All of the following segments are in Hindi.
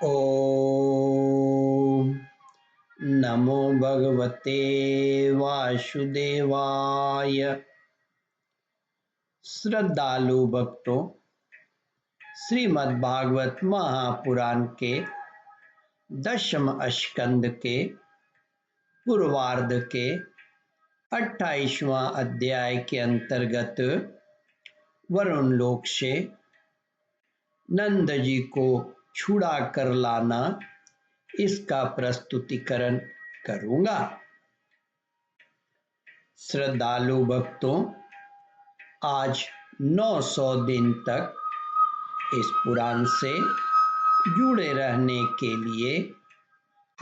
ओम नमो भगवते वासुदेवाय। श्रद्धालु भक्तों, श्रीमद् भागवत महापुराण के 10वें स्कंद के पूर्वार्ध के 28वां अध्याय के अंतर्गत वरुण लोक से नंद जी को छुड़ा कर लाना, इसका प्रस्तुतिकरण करूंगा। श्रद्धालु भक्तों, आज 900 दिन तक इस पुराण से जुड़े रहने के लिए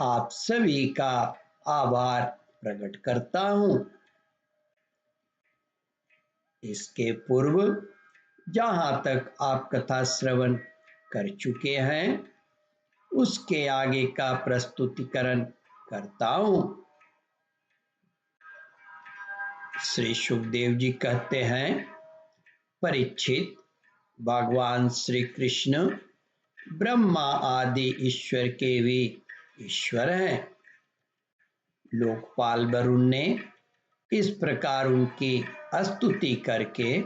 आप सभी का आभार प्रकट करता हूं। इसके पूर्व जहां तक आप कथा श्रवण कर चुके हैं, उसके आगे का प्रस्तुतिकरण करता हूं। श्री सुखदेव जी कहते हैं, परीक्षित, भगवान श्री कृष्ण ब्रह्मा आदि ईश्वर के भी ईश्वर हैं। लोकपाल वरुण ने इस प्रकार उनकी स्तुति करके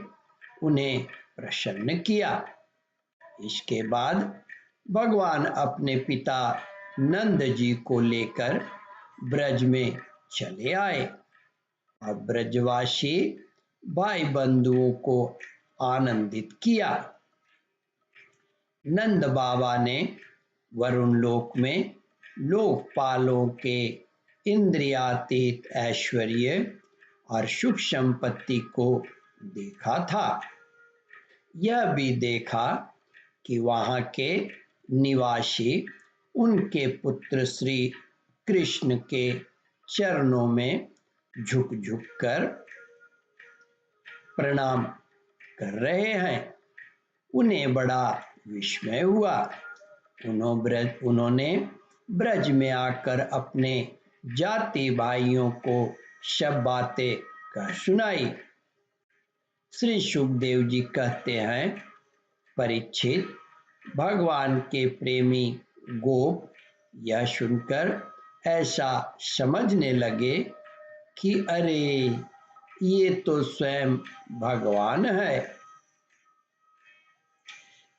उन्हें प्रसन्न किया। इसके बाद भगवान अपने पिता नंद जी को लेकर ब्रज में चले आए और ब्रजवासी भाई बंधुओं को आनंदित किया। नंद बाबा ने वरुण लोक में लोकपालों के इंद्रियातीत ऐश्वर्य और सुख संपत्ति को देखा था। यह भी देखा कि वहां के निवासी उनके पुत्र श्री कृष्ण के चरणों में झुक झुक कर प्रणाम कर रहे हैं। उन्हें बड़ा विस्मय हुआ। उन्होंने ब्रज में आकर अपने जाति भाइयों को सब बातें कह सुनाई। श्री सुखदेव जी कहते हैं, परीक्षित, भगवान के प्रेमी गोप यह सुनकर ऐसा समझने लगे कि अरे, ये तो स्वयं भगवान है।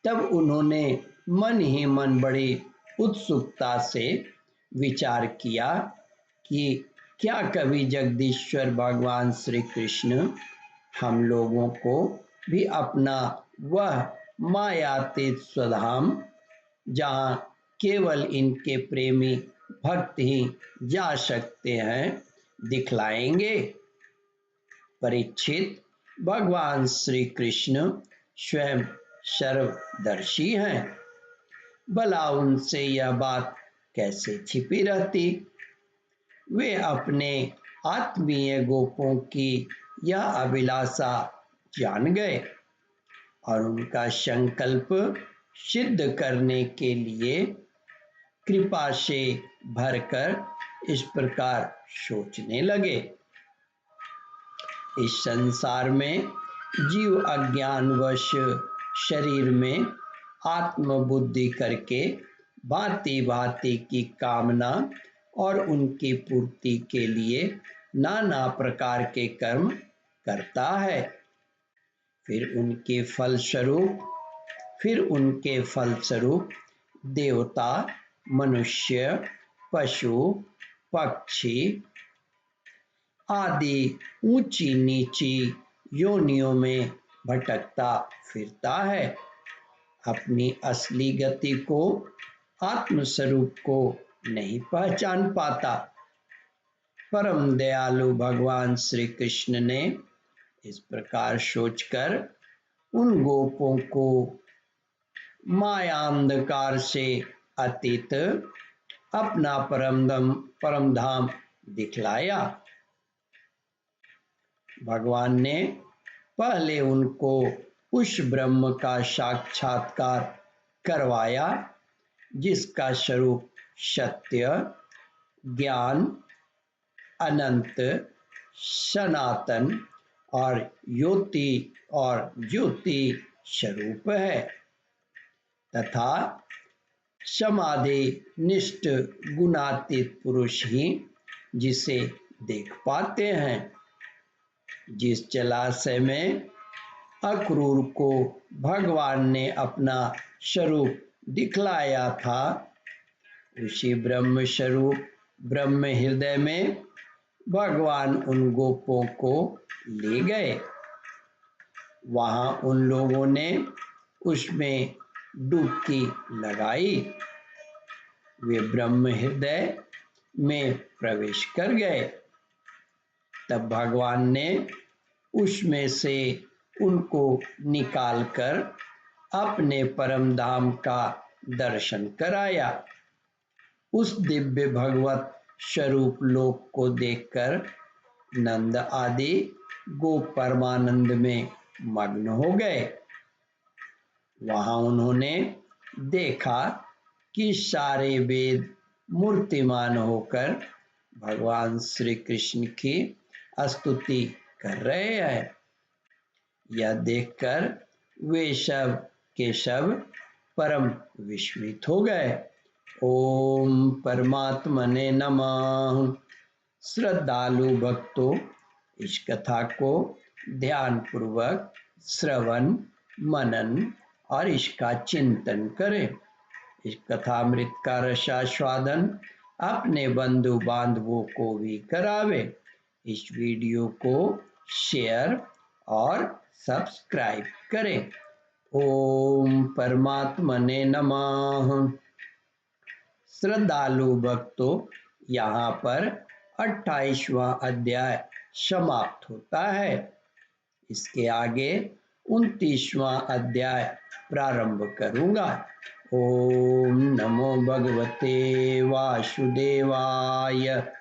तब उन्होंने मन ही मन बड़ी उत्सुकता से विचार किया कि क्या कभी जगदीश्वर भगवान श्री कृष्ण हम लोगों को भी अपना वह मायातीत स्वधाम, जहाँ केवल इनके प्रेमी भक्त ही जा सकते हैं, दिखलाएंगे। परीक्षित, भगवान श्री कृष्ण स्वयं सर्वदर्शी हैं। भला उनसे यह बात कैसे छिपी रहती? वे अपने आत्मीय गोपों की यह अभिलाषा जान गए और उनका संकल्प सिद्ध करने के लिए कृपा से भरकर इस प्रकार सोचने लगे। इस संसार में जीव अज्ञानवश शरीर में आत्मबुद्धि करके भांति भांति की कामना और उनकी पूर्ति के लिए नाना प्रकार के कर्म करता है। फिर उनके फलस्वरूप देवता, मनुष्य, पशु, पक्षी आदि ऊंची नीची योनियों में भटकता फिरता है। अपनी असली गति को, आत्म स्वरूप को नहीं पहचान पाता। परम दयालु भगवान श्री कृष्ण ने इस प्रकार सोचकर उन गोपों को मायांधकार से अतीत अपना परम धाम दिखलाया। भगवान ने पहले उनको उस ब्रह्म का साक्षात्कार करवाया जिसका स्वरूप सत्य, ज्ञान, अनंत, सनातन और ज्योति स्वरूप है तथा समाधि निष्ठ गुणातीत पुरुष ही जिसे देख पाते हैं। जिस जलाशय में अक्रूर को भगवान ने अपना स्वरूप दिखलाया था, उसी ब्रह्म स्वरूप ब्रह्म हृदय में भगवान उन गोपों को ले गए। वहां उन लोगों ने उसमें डुबकी लगाई। वे ब्रह्म हृदय में प्रवेश कर गए। तब भगवान ने उसमें से उनको निकालकर अपने परम धाम का दर्शन कराया। उस दिव्य भगवत स्वरूप लोक को देखकर नंद आदि गोप परमानंद में मग्न हो गए। वहां उन्होंने देखा कि सारे वेद मूर्तिमान होकर भगवान श्री कृष्ण की स्तुति कर रहे हैं। यह देखकर वे सब के सब परम विस्मित हो गए। ओम परमात्मने नमः। श्रद्धालु भक्तों, इस कथा को ध्यान पूर्वक श्रवण मनन और इसका चिंतन करें। इस कथामृत का रसास्वादन अपने बंधु बांधवों को भी करावे। इस वीडियो को शेयर और सब्सक्राइब करें। ओम परमात्मने नमः। श्रद्धालु भक्तों, यहाँ पर 28वां अध्याय समाप्त होता है। इसके आगे 29वां अध्याय प्रारंभ करूंगा। ओम नमो भगवते वासुदेवाय।